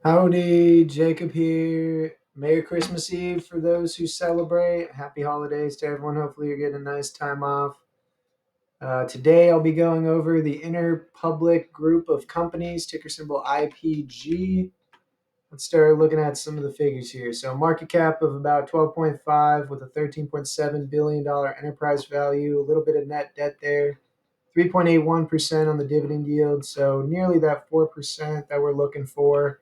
Howdy, Jacob here. Merry Christmas Eve for those who celebrate. Happy holidays to everyone. Hopefully, you're getting a nice time off. Today, I'll be going over the Interpublic Group of Companies, ticker symbol IPG. Let's start looking at some of the figures here. So, market cap of about 12.5 with a $13.7 billion enterprise value, a little bit of net debt there. 3.81% on the dividend yield, so nearly that 4% that we're looking for.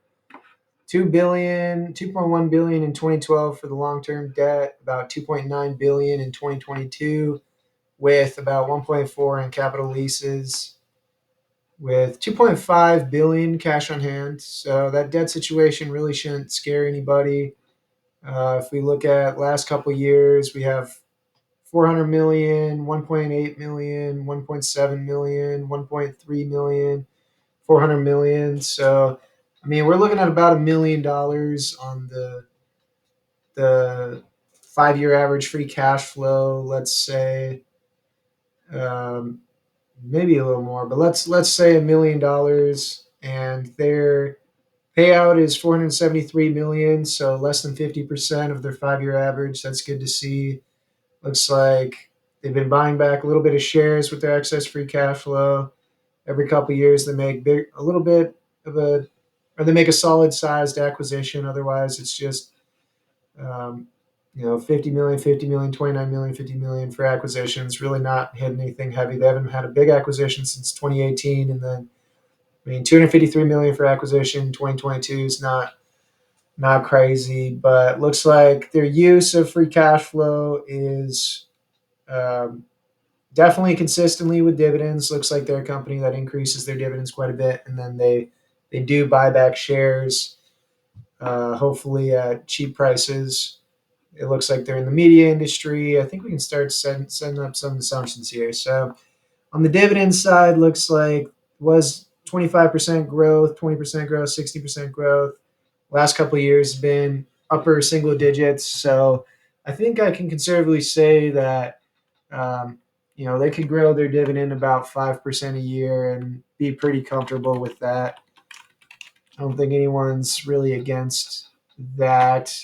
2.1 billion in 2012 for the long-term debt, about 2.9 billion in 2022, with about 1.4 in capital leases, with 2.5 billion cash on hand. So that debt situation really shouldn't scare anybody. If we look at last couple years, we have 400 million, 1.8 million, 1.7 million, 1.3 million, 400 million. So, I mean, we're looking at about $1 million on the 5 year average free cash flow. Let's say um, maybe a little more, but let's say $1 million, and their payout is 473 million, so less than 50% of their 5 year average. That's good to see. Looks like they've been buying back a little bit of shares with their excess free cash flow. Every couple of years, they make a little bit of a, or they make a solid sized acquisition. Otherwise, it's just, um, 50 million, 50 million, 29 million, 50 million for acquisitions. Really not hitting anything heavy. They haven't had a big acquisition since 2018, and then 253 million for acquisition. 2022 is not crazy, but looks like their use of free cash flow is um, definitely consistently with dividends. Looks like they're a company that increases their dividends quite a bit, and then they do buy back shares, hopefully at cheap prices. It looks like they're in the media industry. I think we can start setting up some assumptions here. So on the dividend side, looks like was 25% growth, 20% growth, 60% growth. Last couple of years has been upper single digits. So I think I can conservatively say that um, they could grow their dividend about 5% a year and be pretty comfortable with that. I don't think anyone's really against that.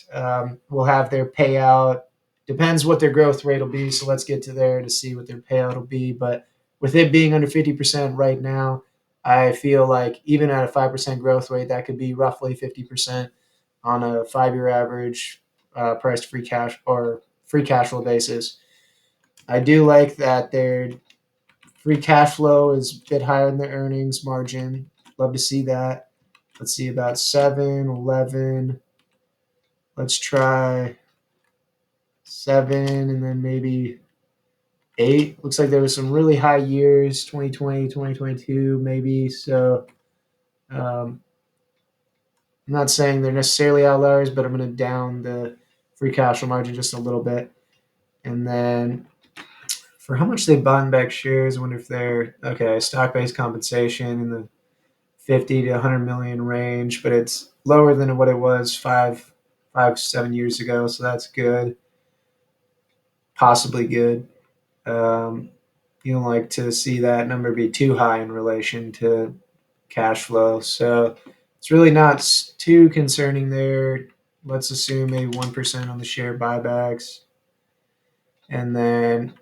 We'll have their payout. Depends what their growth rate will be. So let's get to there to see what their payout will be. But with it being under 50% right now, I feel like even at a 5% growth rate, that could be roughly 50% on a 5 year average price to free cash or free cash flow basis. I do like that their free cash flow is a bit higher than their earnings margin. Love to see that. Let's see about 7, 11. Let's try 7 and then maybe 8. Looks like there was some really high years, 2020, 2022, maybe. So um, I'm not saying they're necessarily outliers, but I'm going to down the free cash flow margin just a little bit. And then for how much they bought back shares, I wonder if they're okay. Stock based compensation in the 50 to 100 million range, but it's lower than what it was 7 years ago. So that's good, possibly good. Um, you don't like to see that number be too high in relation to cash flow. So it's really not too concerning there. Let's assume maybe 1% on the share buybacks. And then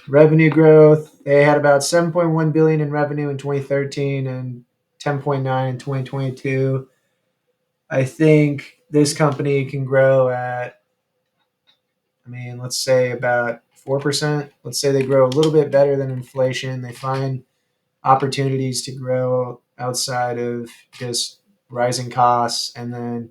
revenue growth, they had about 7.1 billion in revenue in 2013 and 10.9 in 2022. I think this company can grow at, let's say about 4%. Let's say they grow a little bit better than inflation. They find opportunities to grow outside of just rising costs. And then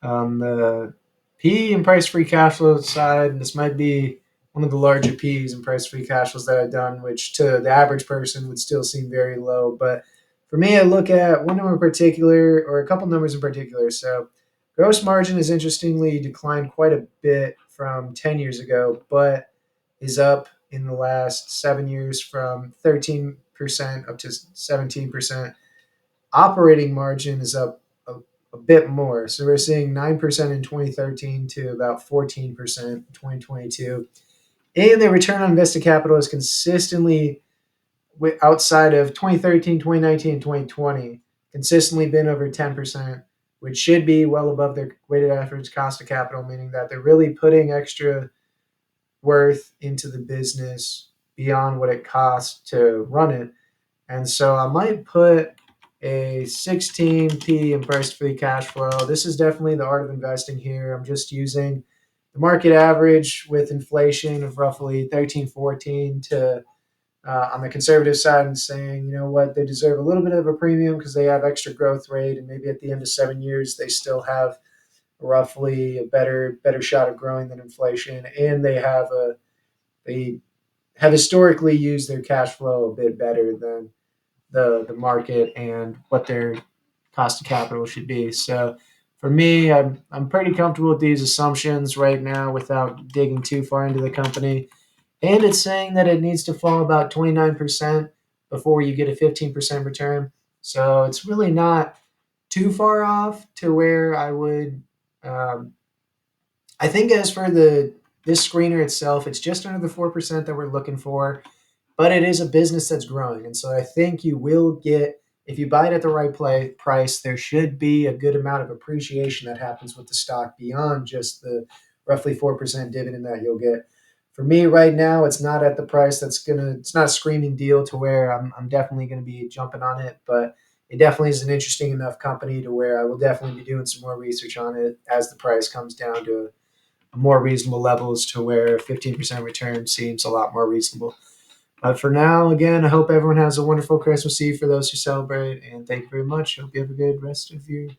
on the P and price free cash flow side, this might be one of the larger P's and price free cash flows that I've done, which to the average person would still seem very low. But for me, I look at one number in particular, or a couple numbers in particular. So gross margin has interestingly declined quite a bit from 10 years ago, but is up in the last 7 years from 13% up to 17%. Operating margin is up a bit more. So we're seeing 9% in 2013 to about 14% in 2022. And the return on invested capital is consistently outside of 2013, 2019, and 2020 consistently been over 10%, which should be well above their weighted average cost of capital, meaning that they're really putting extra worth into the business beyond what it costs to run it. And so I might put a 16p in price to free cash flow. This is definitely the art of investing here. I'm just using the market average with inflation of roughly 13, 14 to on the conservative side and saying, you know what, they deserve a little bit of a premium because they have extra growth rate, and maybe at the end of 7 years they still have roughly a better shot of growing than inflation, and they have historically used their cash flow a bit better than the market and what their cost of capital should be. So for me, I'm pretty comfortable with these assumptions right now without digging too far into the company. And it's saying that it needs to fall about 29% before you get a 15% return. So it's really not too far off to where I would. Um, I think as for the this screener itself, it's just under the 4% that we're looking for, but it is a business that's growing, and so I think you will get, if you buy it at the right price, there should be a good amount of appreciation that happens with the stock beyond just the roughly 4% dividend that you'll get. For me right now, it's not at the price it's not a screaming deal to where I'm definitely gonna be jumping on it, but it definitely is an interesting enough company to where I will definitely be doing some more research on it as the price comes down to more reasonable levels to where 15% return seems a lot more reasonable. But for now, again, I hope everyone has a wonderful Christmas Eve for those who celebrate, and thank you very much. Hope you have a good rest of your